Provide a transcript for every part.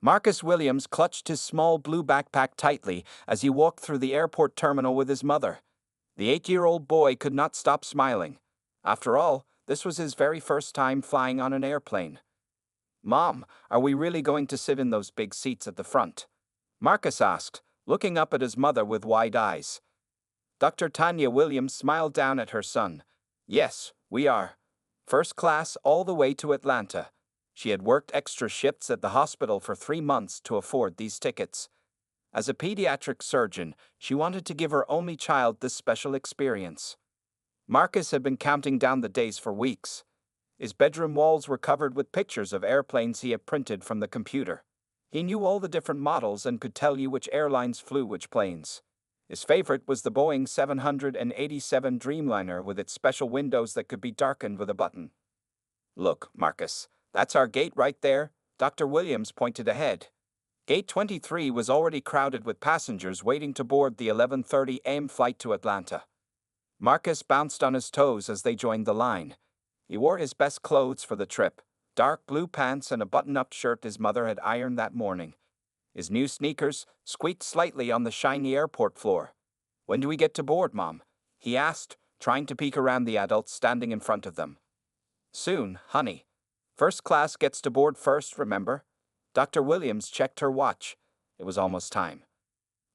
Marcus Williams clutched his small blue backpack tightly as he walked through the airport terminal with his mother. The 8-year-old boy could not stop smiling. After all, this was his very first time flying on an airplane. "Mom, are we really going to sit in those big seats at the front?" Marcus asked, looking up at his mother with wide eyes. Dr. Tanya Williams smiled down at her son. "Yes, we are. First class all the way to Atlanta." She had worked extra shifts at the hospital for 3 months to afford these tickets. As a pediatric surgeon, she wanted to give her only child this special experience. Marcus had been counting down the days for weeks. His bedroom walls were covered with pictures of airplanes he had printed from the computer. He knew all the different models and could tell you which airlines flew which planes. His favorite was the Boeing 787 Dreamliner with its special windows that could be darkened with a button. "Look, Marcus, that's our gate right there," Dr. Williams pointed ahead. Gate 23 was already crowded with passengers waiting to board the 11:30 a.m. flight to Atlanta. Marcus bounced on his toes as they joined the line. He wore his best clothes for the trip, dark blue pants and a button-up shirt his mother had ironed that morning. His new sneakers squeaked slightly on the shiny airport floor. "When do we get to board, Mom?" he asked, trying to peek around the adults standing in front of them. "Soon, honey. First class gets to board first, remember?" Dr. Williams checked her watch. It was almost time.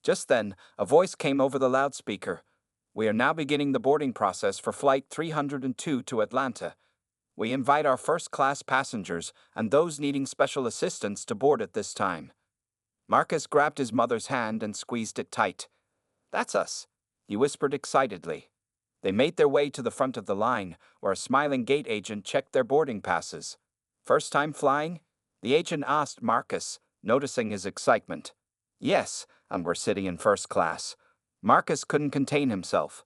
Just then, a voice came over the loudspeaker. "We are now beginning the boarding process for Flight 302 to Atlanta. We invite our first-class passengers and those needing special assistance to board at this time." Marcus grabbed his mother's hand and squeezed it tight. "That's us," he whispered excitedly. They made their way to the front of the line, where a smiling gate agent checked their boarding passes. "First time flying?" the agent asked Marcus, noticing his excitement. "Yes, and we're sitting in first class." Marcus couldn't contain himself.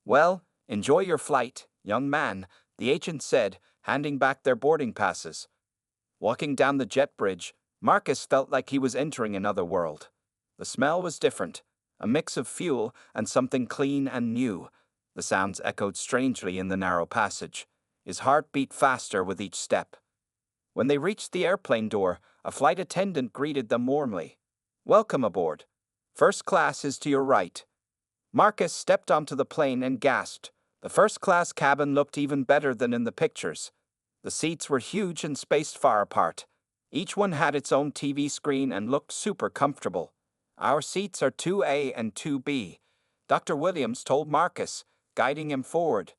"Well, enjoy your flight, young man," the agent said, handing back their boarding passes. Walking down the jet bridge, Marcus felt like he was entering another world. The smell was different, a mix of fuel and something clean and new. The sounds echoed strangely in the narrow passage. His heart beat faster with each step. When they reached the airplane door, a flight attendant greeted them warmly. "Welcome aboard. First class is to your right." Marcus stepped onto the plane and gasped. The first-class cabin looked even better than in the pictures. The seats were huge and spaced far apart. Each one had its own TV screen and looked super comfortable. "Our seats are 2A and 2B," Dr. Williams told Marcus, guiding him forward.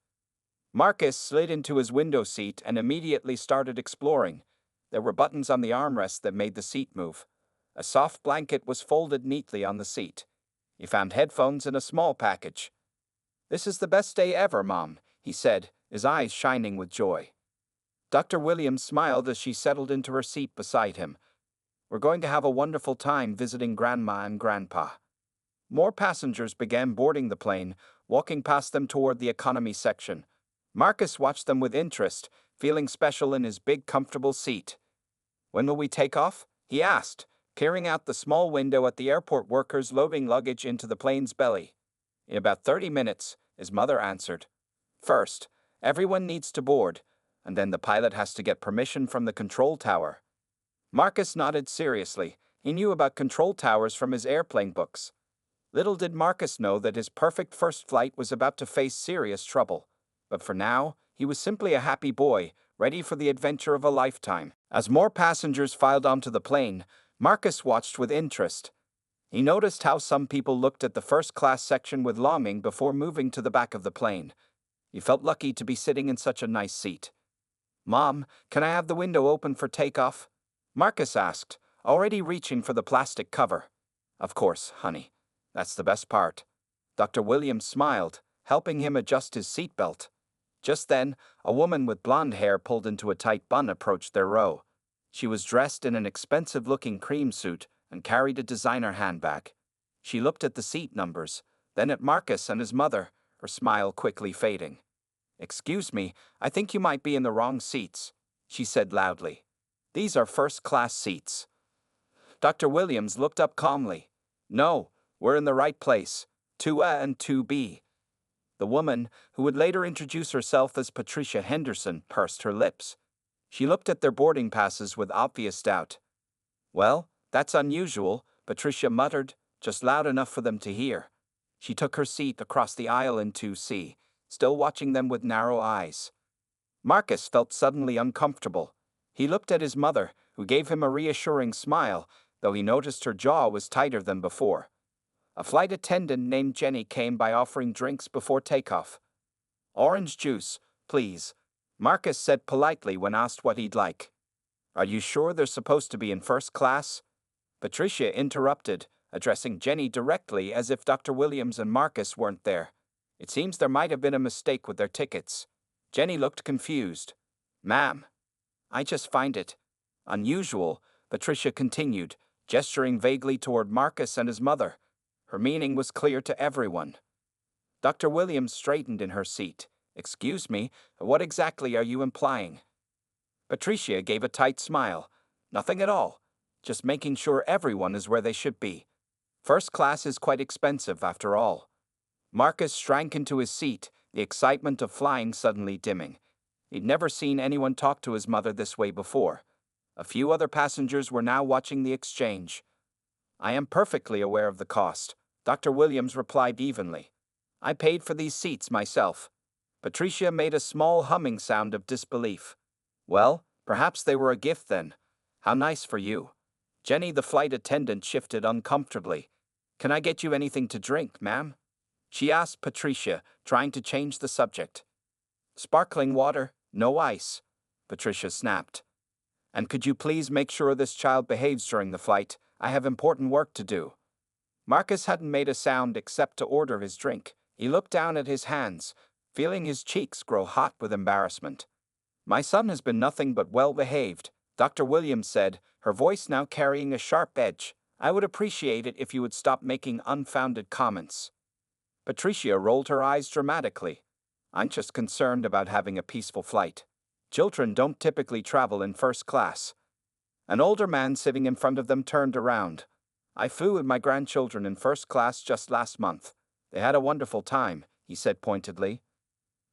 Marcus slid into his window seat and immediately started exploring. There were buttons on the armrest that made the seat move. A soft blanket was folded neatly on the seat. He found headphones in a small package. "This is the best day ever, Mom," he said, his eyes shining with joy. Dr. Williams smiled as she settled into her seat beside him. "We're going to have a wonderful time visiting Grandma and Grandpa." More passengers began boarding the plane, walking past them toward the economy section. Marcus watched them with interest, feeling special in his big, comfortable seat. "When will we take off?" he asked, peering out the small window at the airport workers loading luggage into the plane's belly. "In about 30 minutes, his mother answered. "First, everyone needs to board, and then the pilot has to get permission from the control tower." Marcus nodded seriously. He knew about control towers from his airplane books. Little did Marcus know that his perfect first flight was about to face serious trouble. But for now, he was simply a happy boy, ready for the adventure of a lifetime. As more passengers filed onto the plane, Marcus watched with interest. He noticed how some people looked at the first-class section with longing before moving to the back of the plane. He felt lucky to be sitting in such a nice seat. "Mom, can I have the window open for takeoff?" Marcus asked, already reaching for the plastic cover. "Of course, honey. That's the best part." Dr. Williams smiled, helping him adjust his seatbelt. Just then, a woman with blonde hair pulled into a tight bun approached their row. She was dressed in an expensive-looking cream suit and carried a designer handbag. She looked at the seat numbers, then at Marcus and his mother, her smile quickly fading. "Excuse me, I think you might be in the wrong seats," she said loudly. "These are first-class seats." Dr. Williams looked up calmly. "No, we're in the right place, 2A and 2B. The woman, who would later introduce herself as Patricia Henderson, pursed her lips. She looked at their boarding passes with obvious doubt. Well, that's unusual, Patricia muttered, just loud enough for them to hear. She took her seat across the aisle in 2C, still watching them with narrow eyes. Marcus felt suddenly uncomfortable. He looked at his mother, who gave him a reassuring smile, though he noticed her jaw was tighter than before. A flight attendant named Jenny came by offering drinks before takeoff. Orange juice, please, Marcus said politely when asked what he'd like. Are you sure they're supposed to be in first class? Patricia interrupted, addressing Jenny directly as if Dr. Williams and Marcus weren't there. It seems there might have been a mistake with their tickets. Jenny looked confused. Ma'am, I just find it unusual, Patricia continued, gesturing vaguely toward Marcus and his mother. Her meaning was clear to everyone. Dr. Williams straightened in her seat. Excuse me, what exactly are you implying? Patricia gave a tight smile. Nothing at all. Just making sure everyone is where they should be. First class is quite expensive, after all. Marcus shrank into his seat, the excitement of flying suddenly dimming. He'd never seen anyone talk to his mother this way before. A few other passengers were now watching the exchange. I am perfectly aware of the cost, Dr. Williams replied evenly. I paid for these seats myself. Patricia made a small humming sound of disbelief. Well, perhaps they were a gift then. How nice for you. Jenny, the flight attendant, shifted uncomfortably. Can I get you anything to drink, ma'am? She asked Patricia, trying to change the subject. Sparkling water, no ice, Patricia snapped. And could you please make sure this child behaves during the flight? I have important work to do. Marcus hadn't made a sound except to order his drink. He looked down at his hands, feeling his cheeks grow hot with embarrassment. My son has been nothing but well-behaved, Dr. Williams said, her voice now carrying a sharp edge. I would appreciate it if you would stop making unfounded comments. Patricia rolled her eyes dramatically. I'm just concerned about having a peaceful flight. Children don't typically travel in first class. An older man sitting in front of them turned around. I flew with my grandchildren in first class just last month. They had a wonderful time, he said pointedly.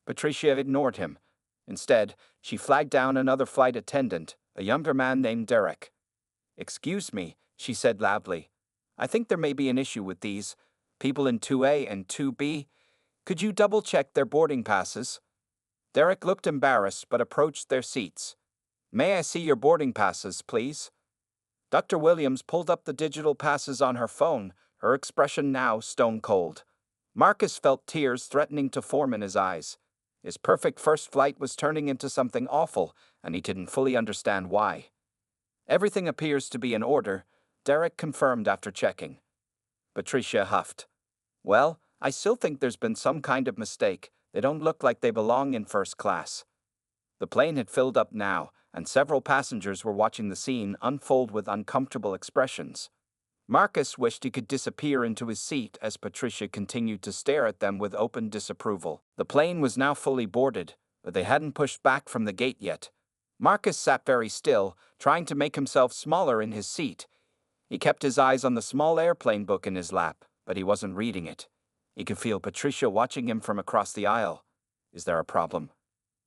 Patricia ignored him. Instead, she flagged down another flight attendant, a younger man named Derek. Excuse me, she said loudly. I think there may be an issue with these. People in 2A and 2B. Could you double-check their boarding passes? Derek looked embarrassed but approached their seats. May I see your boarding passes, please? Dr. Williams pulled up the digital passes on her phone, her expression now stone-cold. Marcus felt tears threatening to form in his eyes. His perfect first flight was turning into something awful, and he didn't fully understand why. Everything appears to be in order, Derek confirmed after checking. Patricia huffed. Well, I still think there's been some kind of mistake. They don't look like they belong in first class. The plane had filled up now, and several passengers were watching the scene unfold with uncomfortable expressions. Marcus wished he could disappear into his seat as Patricia continued to stare at them with open disapproval. The plane was now fully boarded, but they hadn't pushed back from the gate yet. Marcus sat very still, trying to make himself smaller in his seat. He kept his eyes on the small airplane book in his lap, but he wasn't reading it. He could feel Patricia watching him from across the aisle. Is there a problem?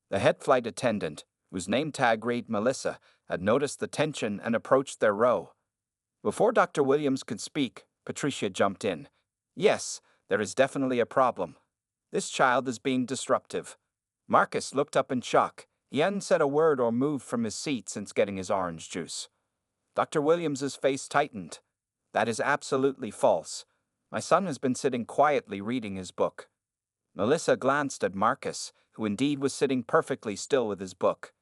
The head flight attendant, whose name tag read Melissa, had noticed the tension and approached their row. Before Dr. Williams could speak, Patricia jumped in. Yes, there is definitely a problem. This child is being disruptive. Marcus looked up in shock. He hadn't said a word or moved from his seat since getting his orange juice. Dr. Williams's face tightened. That is absolutely false. My son has been sitting quietly reading his book. Melissa glanced at Marcus, who indeed was sitting perfectly still with his book.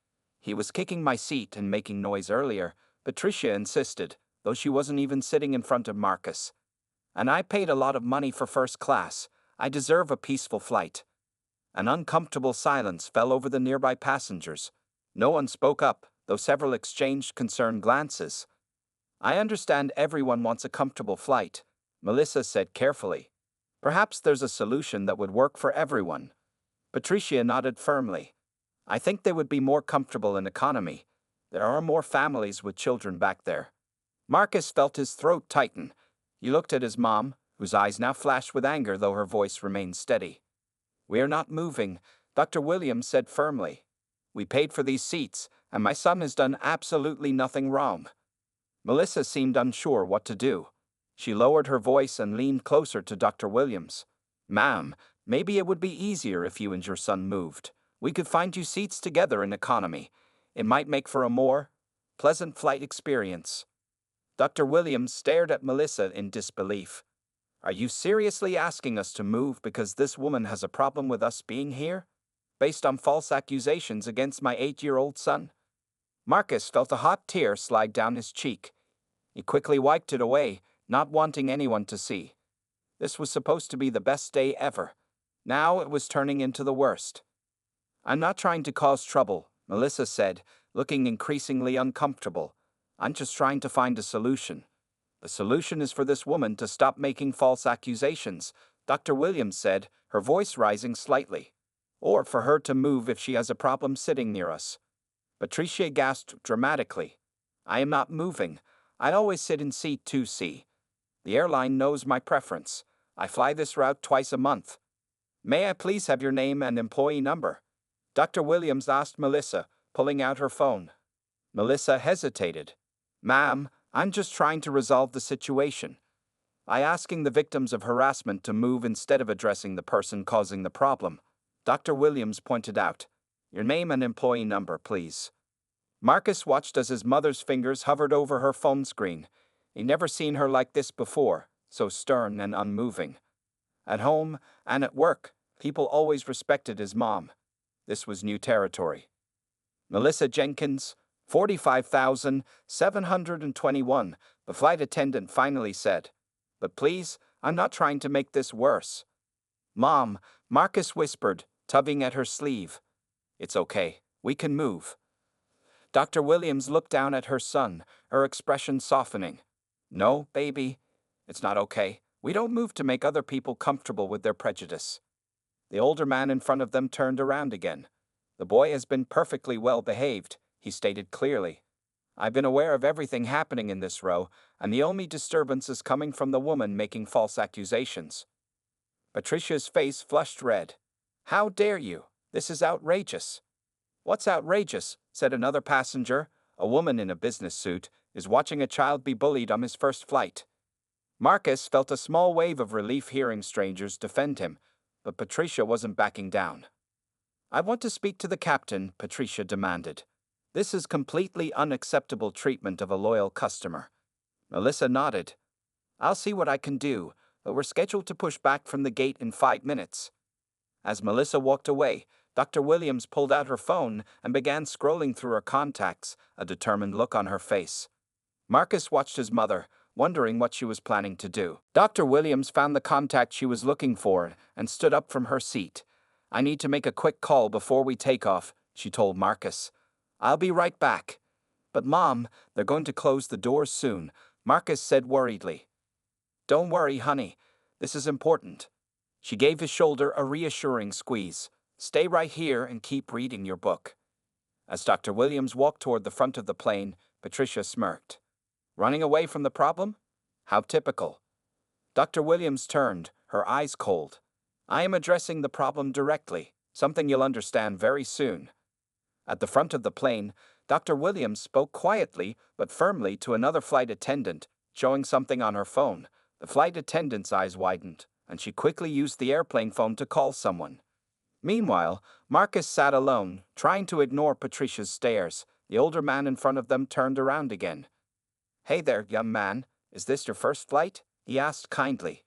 He was kicking my seat and making noise earlier, Patricia insisted, though she wasn't even sitting in front of Marcus. And I paid a lot of money for first class. I deserve a peaceful flight. An uncomfortable silence fell over the nearby passengers. No one spoke up, though several exchanged concerned glances. I understand everyone wants a comfortable flight, Melissa said carefully. Perhaps there's a solution that would work for everyone. Patricia nodded firmly. I think they would be more comfortable in economy. There are more families with children back there. Marcus felt his throat tighten. He looked at his mom, whose eyes now flashed with anger though her voice remained steady. We are not moving, Dr. Williams said firmly. We paid for these seats, and my son has done absolutely nothing wrong. Melissa seemed unsure what to do. She lowered her voice and leaned closer to Dr. Williams. Ma'am, maybe it would be easier if you and your son moved. We could find you seats together in economy. It might make for a more pleasant flight experience. Dr. Williams stared at Melissa in disbelief. Are you seriously asking us to move because this woman has a problem with us being here? Based on false accusations against my 8-year-old son? Marcus felt a hot tear slide down his cheek. He quickly wiped it away, not wanting anyone to see. This was supposed to be the best day ever. Now it was turning into the worst. I'm not trying to cause trouble, Melissa said, looking increasingly uncomfortable. I'm just trying to find a solution. The solution is for this woman to stop making false accusations, Dr. Williams said, her voice rising slightly. Or for her to move if she has a problem sitting near us. Patricia gasped dramatically. I am not moving. I always sit in seat 2C. The airline knows my preference. I fly this route twice a month. May I please have your name and employee number? Dr. Williams asked Melissa, pulling out her phone. Melissa hesitated. Ma'am, I'm just trying to resolve the situation. I'm asking the victims of harassment to move instead of addressing the person causing the problem. Dr. Williams pointed out. Your name and employee number, please. Marcus watched as his mother's fingers hovered over her phone screen. He'd never seen her like this before, so stern and unmoving. At home and at work, people always respected his mom. This was new territory. Melissa Jenkins, 45,721, the flight attendant finally said. But please, I'm not trying to make this worse. Mom, Marcus whispered, tugging at her sleeve. It's okay, we can move. Dr. Williams looked down at her son, her expression softening. No, baby, it's not okay. We don't move to make other people comfortable with their prejudice. The older man in front of them turned around again. The boy has been perfectly well behaved, he stated clearly. I've been aware of everything happening in this row, and the only disturbance is coming from the woman making false accusations. Patricia's face flushed red. How dare you? This is outrageous. What's outrageous? Said another passenger, a woman in a business suit, is watching a child be bullied on his first flight. Marcus felt a small wave of relief hearing strangers defend him, but Patricia wasn't backing down. I want to speak to the captain, Patricia demanded. This is completely unacceptable treatment of a loyal customer. Melissa nodded. I'll see what I can do, but we're scheduled to push back from the gate in 5 minutes. As Melissa walked away, Dr. Williams pulled out her phone and began scrolling through her contacts, a determined look on her face. Marcus watched his mother, wondering what she was planning to do. Dr. Williams found the contact she was looking for and stood up from her seat. I need to make a quick call before we take off, she told Marcus. I'll be right back. But Mom, they're going to close the doors soon, Marcus said worriedly. Don't worry, honey. This is important. She gave his shoulder a reassuring squeeze. Stay right here and keep reading your book. As Dr. Williams walked toward the front of the plane, Patricia smirked. Running away from the problem? How typical. Dr. Williams turned, her eyes cold. I am addressing the problem directly, something you'll understand very soon. At the front of the plane, Dr. Williams spoke quietly but firmly to another flight attendant, showing something on her phone. The flight attendant's eyes widened, and she quickly used the airplane phone to call someone. Meanwhile, Marcus sat alone, trying to ignore Patricia's stares. The older man in front of them turned around again. Hey there, young man. Is this your first flight? He asked kindly.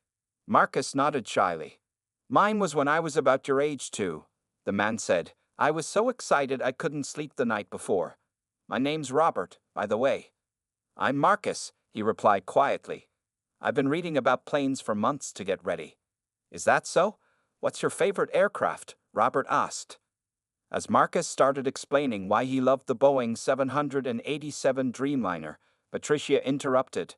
Marcus nodded shyly. Mine was when I was about your age too, the man said. I was so excited I couldn't sleep the night before. My name's Robert, by the way. I'm Marcus, he replied quietly. I've been reading about planes for months to get ready. Is that so? What's your favorite aircraft? Robert asked. As Marcus started explaining why he loved the Boeing 787 Dreamliner, Patricia interrupted.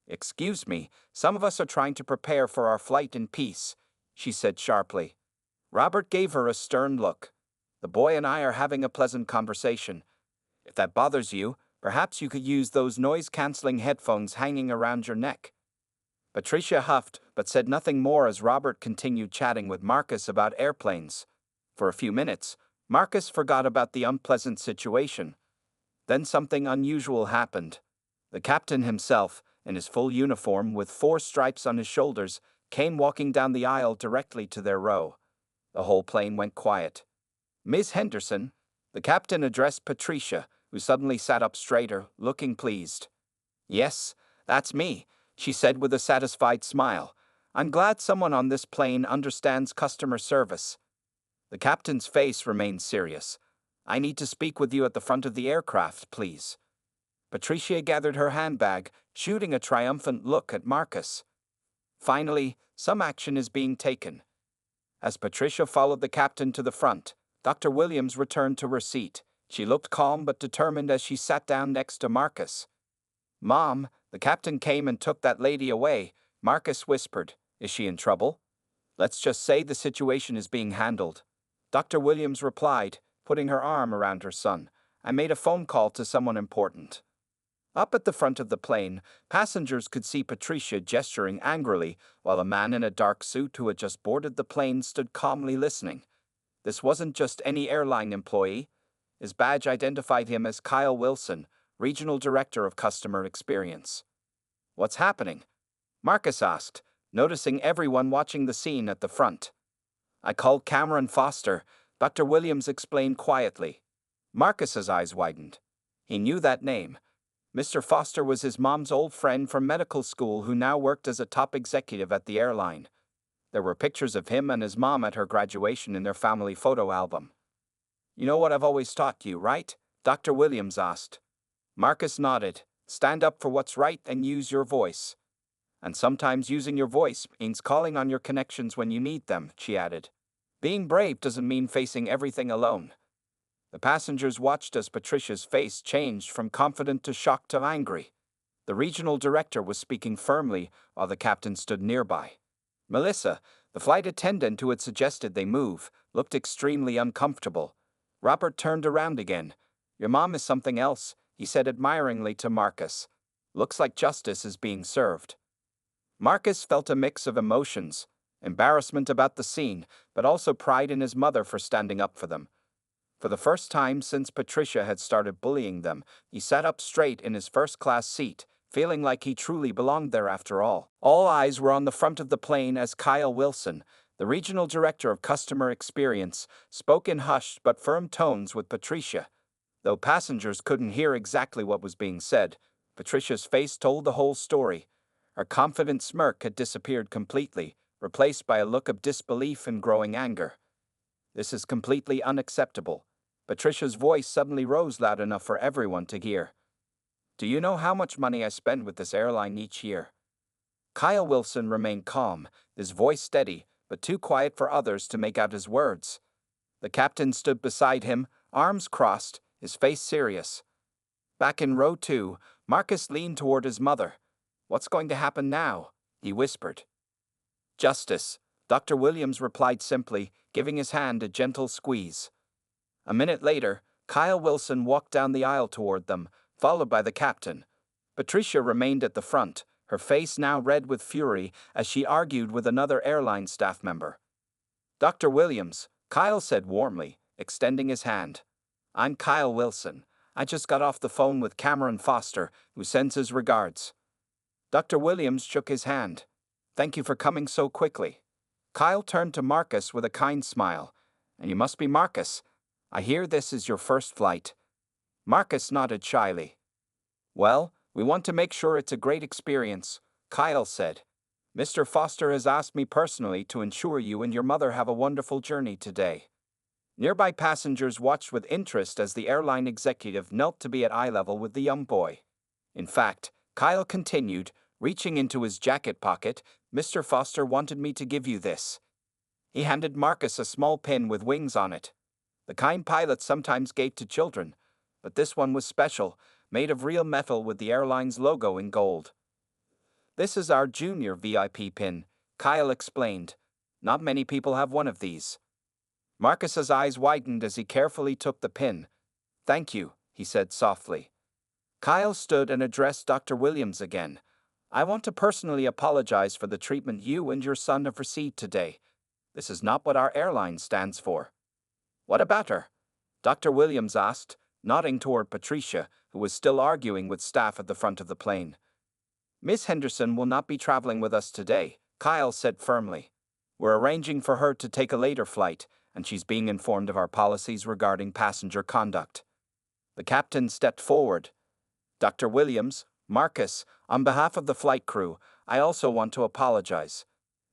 Excuse me, some of us are trying to prepare for our flight in peace, she said sharply. Robert gave her a stern look. The boy and I are having a pleasant conversation. If that bothers you, perhaps you could use those noise-canceling headphones hanging around your neck. Patricia huffed, but said nothing more as Robert continued chatting with Marcus about airplanes. For a few minutes, Marcus forgot about the unpleasant situation. Then something unusual happened. The captain himself, in his full uniform with 4 stripes on his shoulders, came walking down the aisle directly to their row. The whole plane went quiet. "Miss Henderson," the captain addressed Patricia, who suddenly sat up straighter, looking pleased. "Yes, that's me," she said with a satisfied smile. "I'm glad someone on this plane understands customer service." The captain's face remained serious. "I need to speak with you at the front of the aircraft, please." Patricia gathered her handbag, shooting a triumphant look at Marcus. Finally, some action is being taken. As Patricia followed the captain to the front, Dr. Williams returned to her seat. She looked calm but determined as she sat down next to Marcus. "Mom, the captain came and took that lady away," Marcus whispered. "Is she in trouble?" "Let's just say the situation is being handled," Dr. Williams replied, putting her arm around her son. "I made a phone call to someone important." Up at the front of the plane, passengers could see Patricia gesturing angrily, while a man in a dark suit who had just boarded the plane stood calmly listening. This wasn't just any airline employee. His badge identified him as Kyle Wilson, Regional Director of Customer Experience. "What's happening?" Marcus asked, noticing everyone watching the scene at the front. "I called Cameron Foster," Dr. Williams explained quietly. Marcus's eyes widened. He knew that name. Mr. Foster was his mom's old friend from medical school who now worked as a top executive at the airline. There were pictures of him and his mom at her graduation in their family photo album. "You know what I've always taught you, right?" Dr. Williams asked. Marcus nodded. "Stand up for what's right and use your voice." "And sometimes using your voice means calling on your connections when you need them," she added. "Being brave doesn't mean facing everything alone." The passengers watched as Patricia's face changed from confident to shocked to angry. The regional director was speaking firmly while the captain stood nearby. Melissa, the flight attendant who had suggested they move, looked extremely uncomfortable. Robert turned around again. "Your mom is something else," he said admiringly to Marcus. "Looks like justice is being served." Marcus felt a mix of emotions, embarrassment about the scene, but also pride in his mother for standing up for them. For the first time since Patricia had started bullying them, he sat up straight in his first-class seat, feeling like he truly belonged there after all. All eyes were on the front of the plane as Kyle Wilson, the regional director of customer experience, spoke in hushed but firm tones with Patricia. Though passengers couldn't hear exactly what was being said, Patricia's face told the whole story. Her confident smirk had disappeared completely, replaced by a look of disbelief and growing anger. "This is completely unacceptable." Patricia's voice suddenly rose loud enough for everyone to hear. "Do you know how much money I spend with this airline each year?" Kyle Wilson remained calm, his voice steady, but too quiet for others to make out his words. The captain stood beside him, arms crossed, his face serious. Back in row 2, Marcus leaned toward his mother. "What's going to happen now?" he whispered. "Justice," Dr. Williams replied simply, giving his hand a gentle squeeze. A minute later, Kyle Wilson walked down the aisle toward them, followed by the captain. Patricia remained at the front, her face now red with fury as she argued with another airline staff member. "Dr. Williams," Kyle said warmly, extending his hand. "I'm Kyle Wilson. I just got off the phone with Cameron Foster, who sends his regards." Dr. Williams shook his hand. "Thank you for coming so quickly." Kyle turned to Marcus with a kind smile. "And you must be Marcus. I hear this is your first flight." Marcus nodded shyly. "Well, we want to make sure it's a great experience," Kyle said. "Mr. Foster has asked me personally to ensure you and your mother have a wonderful journey today." Nearby passengers watched with interest as the airline executive knelt to be at eye level with the young boy. In fact, Kyle continued, reaching into his jacket pocket, "Mr. Foster wanted me to give you this." He handed Marcus a small pin with wings on it. The kind pilots sometimes gave to children, but this one was special, made of real metal with the airline's logo in gold. "This is our junior VIP pin," Kyle explained. "Not many people have one of these." Marcus's eyes widened as he carefully took the pin. "Thank you," he said softly. Kyle stood and addressed Dr. Williams again. "I want to personally apologize for the treatment you and your son have received today. This is not what our airline stands for." "What about her?" Dr. Williams asked, nodding toward Patricia, who was still arguing with staff at the front of the plane. Miss Henderson will not be traveling with us today, Kyle said firmly. We're arranging for her to take a later flight, and she's being informed of our policies regarding passenger conduct. The captain stepped forward. Dr. Williams, Marcus, on behalf of the flight crew, I also want to apologize.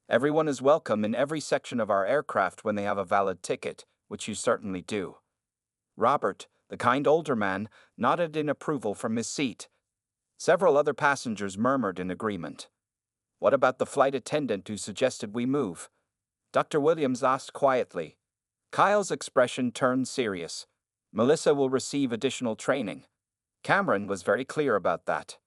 Everyone is welcome in every section of our aircraft when they have a valid ticket, which you certainly do. Robert, the kind older man, nodded in approval from his seat. Several other passengers murmured in agreement. What about the flight attendant who suggested we move? Dr. Williams asked quietly. Kyle's expression turned serious. Melissa will receive additional training. Cameron was very clear about that.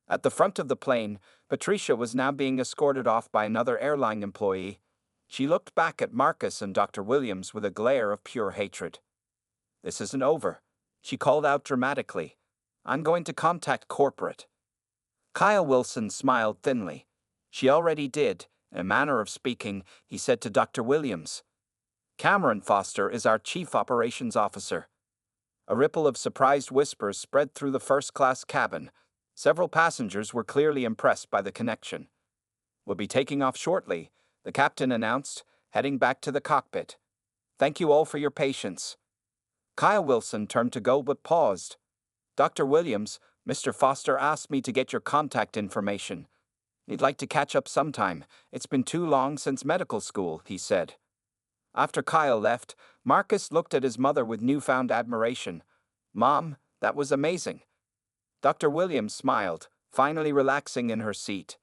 At the front of the plane, Patricia was now being escorted off by another airline employee. She looked back at Marcus and Dr. Williams with a glare of pure hatred. This isn't over, she called out dramatically. I'm going to contact corporate. Kyle Wilson smiled thinly. She already did, in a manner of speaking, he said to Dr. Williams. Cameron Foster is our Chief Operations Officer. A ripple of surprised whispers spread through the first-class cabin. Several passengers were clearly impressed by the connection. We'll be taking off shortly, the captain announced, heading back to the cockpit. Thank you all for your patience. Kyle Wilson turned to go but paused. Dr. Williams, Mr. Foster asked me to get your contact information. He'd like to catch up sometime. It's been too long since medical school, he said. After Kyle left, Marcus looked at his mother with newfound admiration. Mom, that was amazing. Dr. Williams smiled, finally relaxing in her seat.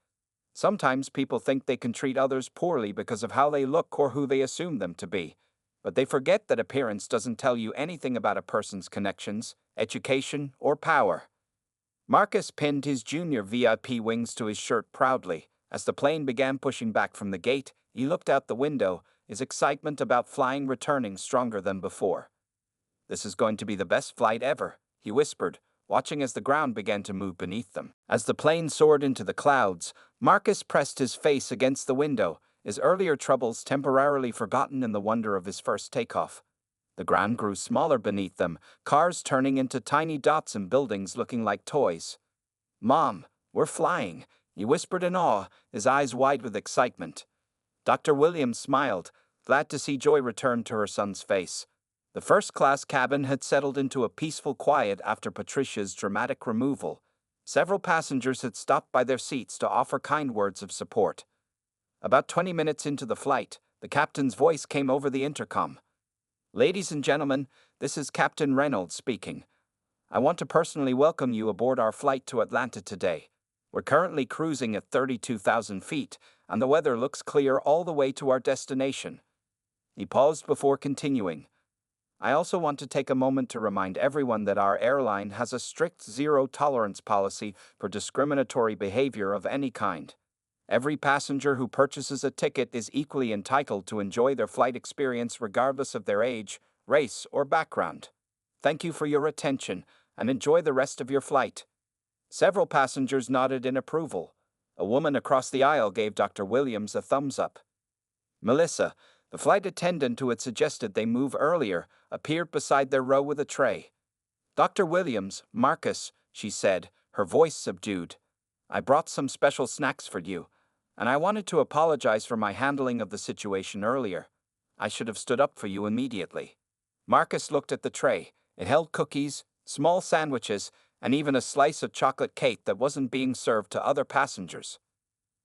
Sometimes people think they can treat others poorly because of how they look or who they assume them to be. But they forget that appearance doesn't tell you anything about a person's connections, education, or power. Marcus pinned his junior VIP wings to his shirt proudly. As the plane began pushing back from the gate, he looked out the window, his excitement about flying returning stronger than before. This is going to be the best flight ever, he whispered, watching as the ground began to move beneath them. As the plane soared into the clouds, Marcus pressed his face against the window, his earlier troubles temporarily forgotten in the wonder of his first takeoff. The ground grew smaller beneath them, cars turning into tiny dots and buildings looking like toys. Mom, we're flying, he whispered in awe, his eyes wide with excitement. Dr. Williams smiled, glad to see joy return to her son's face. The first-class cabin had settled into a peaceful quiet after Patricia's dramatic removal. Several passengers had stopped by their seats to offer kind words of support. About 20 minutes into the flight, the captain's voice came over the intercom. Ladies and gentlemen, this is Captain Reynolds speaking. I want to personally welcome you aboard our flight to Atlanta today. We're currently cruising at 32,000 feet, and the weather looks clear all the way to our destination. He paused before continuing. I also want to take a moment to remind everyone that our airline has a strict zero-tolerance policy for discriminatory behavior of any kind. Every passenger who purchases a ticket is equally entitled to enjoy their flight experience regardless of their age, race, or background. Thank you for your attention, and enjoy the rest of your flight. Several passengers nodded in approval. A woman across the aisle gave Dr. Williams a thumbs up. Melissa, the flight attendant who had suggested they move earlier, appeared beside their row with a tray. Dr. Williams, Marcus, she said, her voice subdued. I brought some special snacks for you, and I wanted to apologize for my handling of the situation earlier. I should have stood up for you immediately. Marcus looked at the tray. It held cookies, small sandwiches, and even a slice of chocolate cake that wasn't being served to other passengers.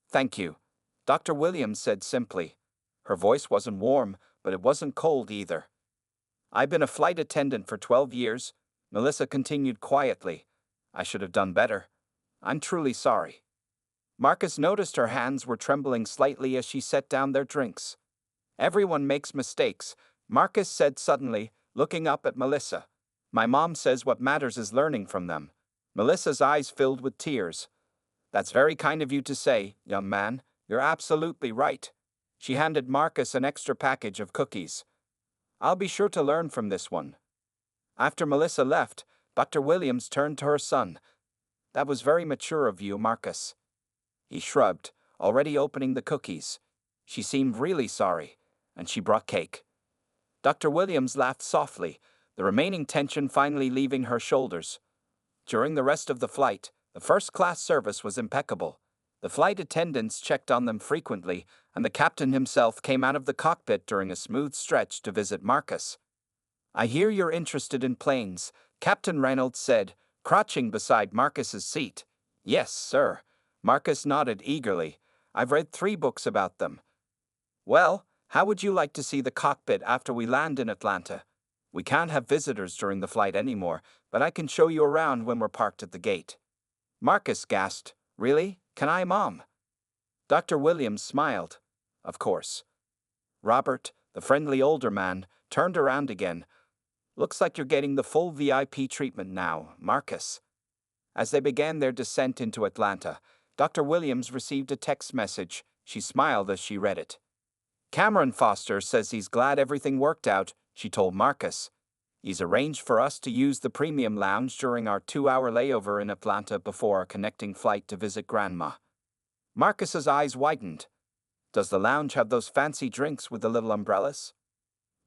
Thank you, Dr. Williams said simply. Her voice wasn't warm, but it wasn't cold either. I've been a flight attendant for 12 years, Melissa continued quietly. I should have done better. I'm truly sorry. Marcus noticed her hands were trembling slightly as she set down their drinks. Everyone makes mistakes, Marcus said suddenly, looking up at Melissa. My mom says what matters is learning from them. Melissa's eyes filled with tears. That's very kind of you to say, young man. You're absolutely right. She handed Marcus an extra package of cookies. I'll be sure to learn from this one. After Melissa left, Dr. Williams turned to her son. That was very mature of you, Marcus. He shrugged, already opening the cookies. She seemed really sorry, and she brought cake. Dr. Williams laughed softly, the remaining tension finally leaving her shoulders. During the rest of the flight, the first-class service was impeccable. The flight attendants checked on them frequently, and the captain himself came out of the cockpit during a smooth stretch to visit Marcus. "I hear you're interested in planes," Captain Reynolds said, crouching beside Marcus's seat. "Yes, sir." Marcus nodded eagerly. "I've read 3 books about them." "Well, how would you like to see the cockpit after we land in Atlanta? We can't have visitors during the flight anymore, but I can show you around when we're parked at the gate." Marcus gasped. "Really? Can I, Mom?" Dr. Williams smiled. "Of course." Robert, the friendly older man, turned around again. "Looks like you're getting the full VIP treatment now, Marcus." As they began their descent into Atlanta, Dr. Williams received a text message. She smiled as she read it. "Cameron Foster says he's glad everything worked out," she told Marcus. "He's arranged for us to use the premium lounge during our 2-hour layover in Atlanta before our connecting flight to visit Grandma." Marcus's eyes widened. "Does the lounge have those fancy drinks with the little umbrellas?"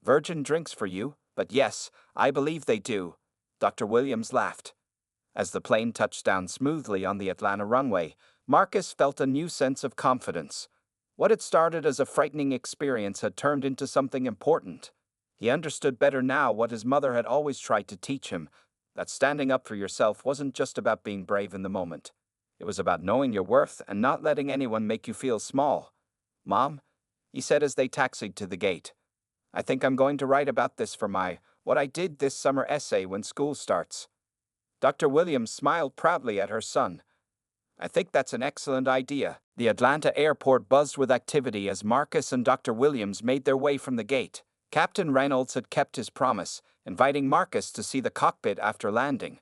"Virgin drinks for you, but yes, I believe they do," Dr. Williams laughed. As the plane touched down smoothly on the Atlanta runway, Marcus felt a new sense of confidence. What had started as a frightening experience had turned into something important. He understood better now what his mother had always tried to teach him, that standing up for yourself wasn't just about being brave in the moment. It was about knowing your worth and not letting anyone make you feel small. "Mom," he said as they taxied to the gate, "I think I'm going to write about this for my What I Did This Summer essay when school starts." Dr. Williams smiled proudly at her son. "I think that's an excellent idea." The Atlanta airport buzzed with activity as Marcus and Dr. Williams made their way from the gate. Captain Reynolds had kept his promise, inviting Marcus to see the cockpit after landing.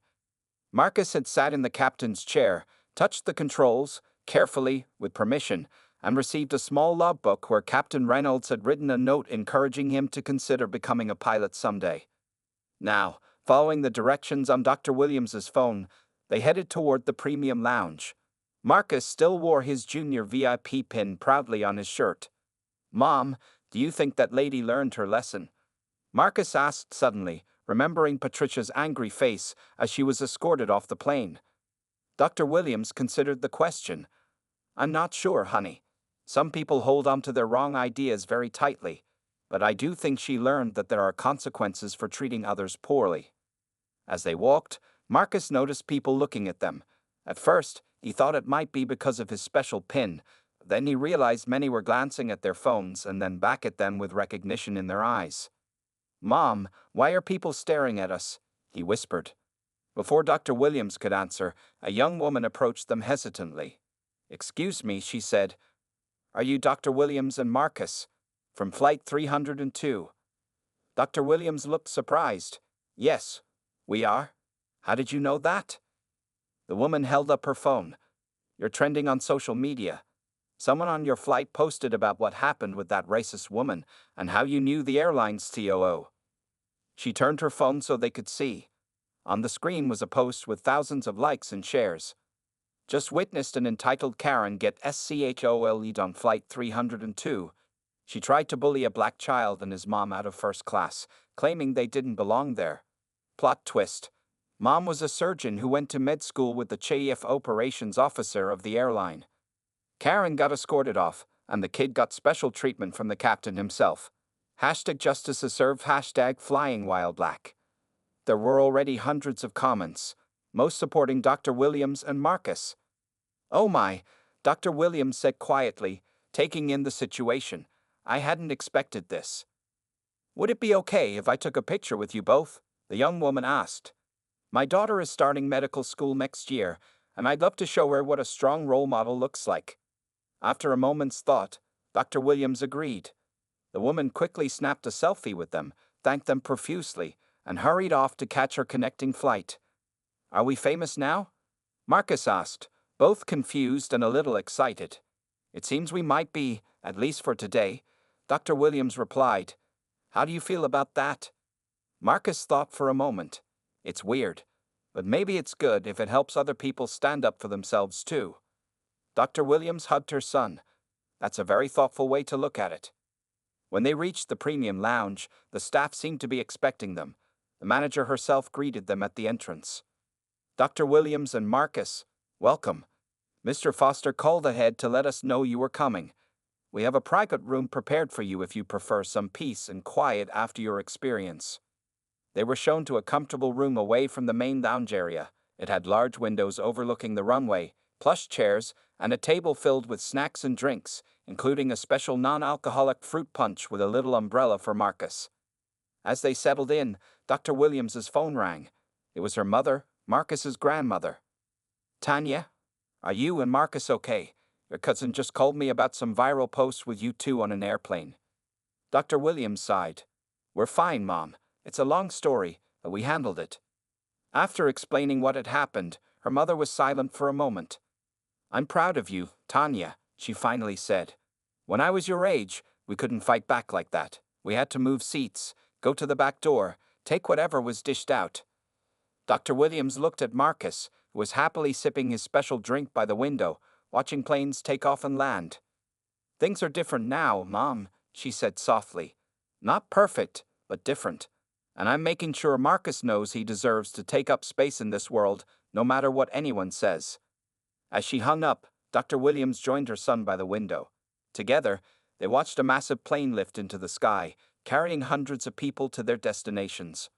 Marcus had sat in the captain's chair, touched the controls, carefully, with permission, and received a small logbook where Captain Reynolds had written a note encouraging him to consider becoming a pilot someday. Now, following the directions on Dr. Williams's phone, they headed toward the premium lounge. Marcus still wore his junior VIP pin proudly on his shirt. "Mom, do you think that lady learned her lesson?" Marcus asked suddenly, remembering Patricia's angry face as she was escorted off the plane. Dr. Williams considered the question. "I'm not sure, honey. Some people hold on to their wrong ideas very tightly, but I do think she learned that there are consequences for treating others poorly." As they walked, Marcus noticed people looking at them. At first, he thought it might be because of his special pin. Then he realized many were glancing at their phones and then back at them with recognition in their eyes. "Mom, why are people staring at us?" he whispered. Before Dr. Williams could answer, a young woman approached them hesitantly. "Excuse me," she said. "Are you Dr. Williams and Marcus? From Flight 302. Dr. Williams looked surprised. "Yes, we are. How did you know that?" The woman held up her phone. "You're trending on social media. Someone on your flight posted about what happened with that racist woman and how you knew the airline's COO." She turned her phone so they could see. On the screen was a post with thousands of likes and shares. "Just witnessed an entitled Karen get SCHOLEd on Flight 302. She tried to bully a black child and his mom out of first class, claiming they didn't belong there. Plot twist. Mom was a surgeon who went to med school with the chief operations officer of the airline. Karen got escorted off, and the kid got special treatment from the captain himself. Hashtag justice is served, hashtag flying while black." There were already hundreds of comments, most supporting Dr. Williams and Marcus. "Oh my," Dr. Williams said quietly, taking in the situation. "I hadn't expected this." "Would it be okay if I took a picture with you both?" the young woman asked. "My daughter is starting medical school next year, and I'd love to show her what a strong role model looks like." After a moment's thought, Dr. Williams agreed. The woman quickly snapped a selfie with them, thanked them profusely, and hurried off to catch her connecting flight. "Are we famous now?" Marcus asked, both confused and a little excited. "It seems we might be, at least for today," Dr. Williams replied. "How do you feel about that?" Marcus thought for a moment. It's weird, but maybe it's good if it helps other people stand up for themselves too. Dr. Williams hugged her son. "That's a very thoughtful way to look at it." When they reached the premium lounge, the staff seemed to be expecting them. The manager herself greeted them at the entrance. Dr. Williams and Marcus, welcome. Mr. Foster called ahead to let us know you were coming. We have a private room prepared for you if you prefer some peace and quiet after your experience. They were shown to a comfortable room away from the main lounge area. It had large windows overlooking the runway, plush chairs, and a table filled with snacks and drinks, including a special non-alcoholic fruit punch with a little umbrella for Marcus. As they settled in, Dr. Williams's phone rang. It was her mother, Marcus's grandmother. Tanya, are you and Marcus okay? Your cousin just called me about some viral posts with you two on an airplane. Dr. Williams sighed. We're fine, Mom. It's a long story, but we handled it. After explaining what had happened, her mother was silent for a moment. I'm proud of you, Tanya, she finally said. When I was your age, we couldn't fight back like that. We had to move seats, go to the back door, take whatever was dished out. Dr. Williams looked at Marcus, who was happily sipping his special drink by the window, watching planes take off and land. Things are different now, Mom, she said softly. Not perfect, but different. And I'm making sure Marcus knows he deserves to take up space in this world, no matter what anyone says. As she hung up, Dr. Williams joined her son by the window. Together, they watched a massive plane lift into the sky, carrying hundreds of people to their destinations.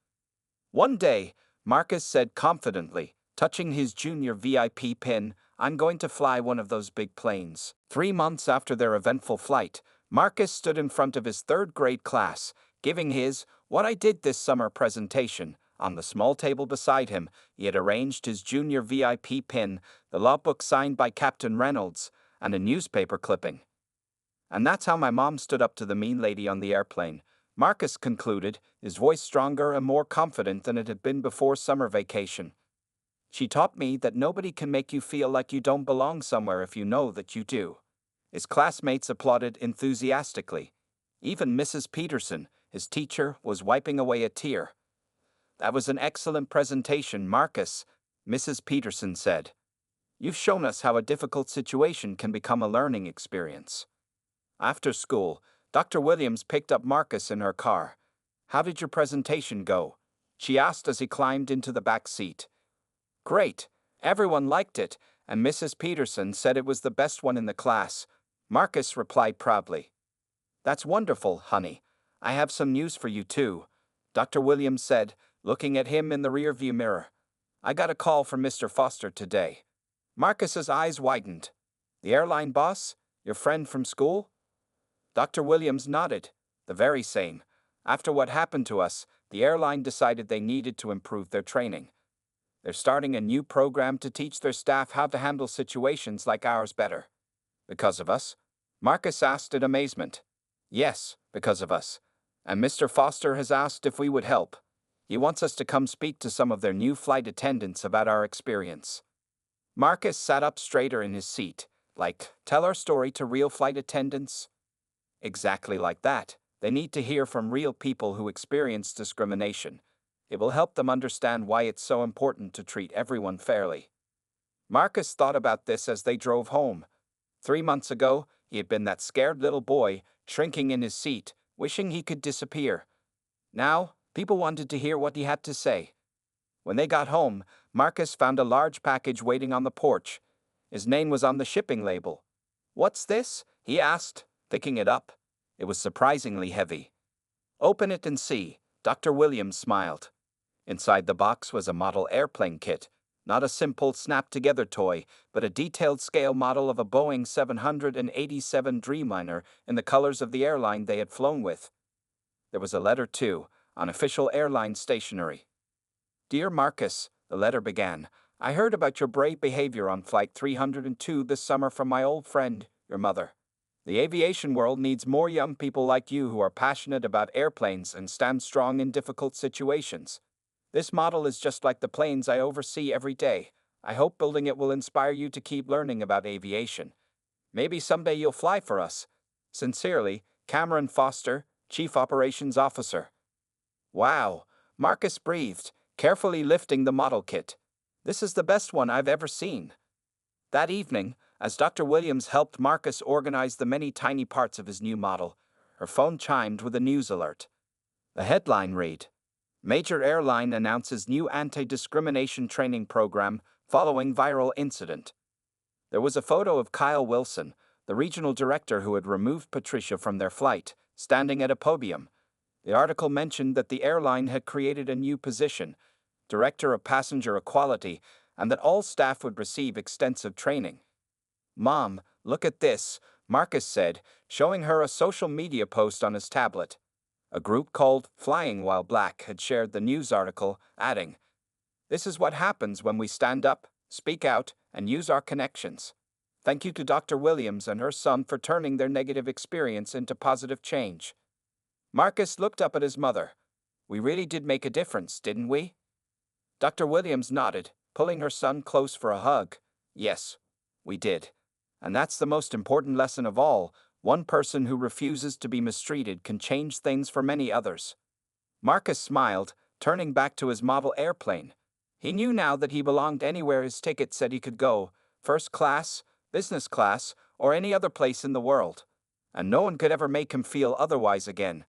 One day, Marcus said confidently, touching his junior VIP pin, I'm going to fly one of those big planes. 3 months after their eventful flight, Marcus stood in front of his third-grade class, giving his "What I Did This Summer" presentation. On the small table beside him, he had arranged his junior VIP pin, the logbook signed by Captain Reynolds, and a newspaper clipping. And that's how my mom stood up to the mean lady on the airplane, Marcus concluded, his voice stronger and more confident than it had been before summer vacation. She taught me that nobody can make you feel like you don't belong somewhere if you know that you do. His classmates applauded enthusiastically. Even Mrs. Peterson, his teacher, was wiping away a tear. That was an excellent presentation, Marcus, Mrs. Peterson said. You've shown us how a difficult situation can become a learning experience. After school, Dr. Williams picked up Marcus in her car. How did your presentation go? She asked as he climbed into the back seat. Great. Everyone liked it, and Mrs. Peterson said it was the best one in the class. Marcus replied proudly. That's wonderful, honey. I have some news for you too, Dr. Williams said, looking at him in the rearview mirror. I got a call from Mr. Foster today. Marcus's eyes widened. The airline boss? Your friend from school? Dr. Williams nodded. The very same. After what happened to us, the airline decided they needed to improve their training. They're starting a new program to teach their staff how to handle situations like ours better. Because of us? Marcus asked in amazement. Yes, because of us. And Mr. Foster has asked if we would help. He wants us to come speak to some of their new flight attendants about our experience. Marcus sat up straighter in his seat, like, tell our story to real flight attendants? Exactly like that. They need to hear from real people who experience discrimination. It will help them understand why it's so important to treat everyone fairly. Marcus thought about this as they drove home. 3 months ago, he had been that scared little boy, shrinking in his seat, wishing he could disappear. Now, people wanted to hear what he had to say. When they got home, Marcus found a large package waiting on the porch. His name was on the shipping label. What's this? He asked, picking it up. It was surprisingly heavy. Open it and see, Dr. Williams smiled. Inside the box was a model airplane kit, not a simple snap-together toy, but a detailed scale model of a Boeing 787 Dreamliner in the colors of the airline they had flown with. There was a letter, too, on official airline stationery. Dear Marcus, the letter began, I heard about your brave behavior on Flight 302 this summer from my old friend, your mother. The aviation world needs more young people like you who are passionate about airplanes and stand strong in difficult situations. This model is just like the planes I oversee every day. I hope building it will inspire you to keep learning about aviation. Maybe someday you'll fly for us. Sincerely, Cameron Foster, Chief Operations Officer. Wow, Marcus breathed, carefully lifting the model kit. This is the best one I've ever seen. That evening, as Dr. Williams helped Marcus organize the many tiny parts of his new model, her phone chimed with a news alert. The headline read, Major Airline announces new anti-discrimination training program following viral incident. There was a photo of Kyle Wilson, the regional director who had removed Patricia from their flight, standing at a podium. The article mentioned that the airline had created a new position, Director of Passenger Equality, and that all staff would receive extensive training. "Mom, look at this," Marcus said, showing her a social media post on his tablet. A group called Flying While Black had shared the news article, adding, "This is what happens when we stand up, speak out, and use our connections. Thank you to Dr. Williams and her son for turning their negative experience into positive change." Marcus looked up at his mother. "We really did make a difference, didn't we?" Dr. Williams nodded, pulling her son close for a hug. "Yes, we did. And that's the most important lesson of all. One person who refuses to be mistreated can change things for many others." Marcus smiled, turning back to his model airplane. He knew now that he belonged anywhere his ticket said he could go, first class, business class, or any other place in the world. And no one could ever make him feel otherwise again.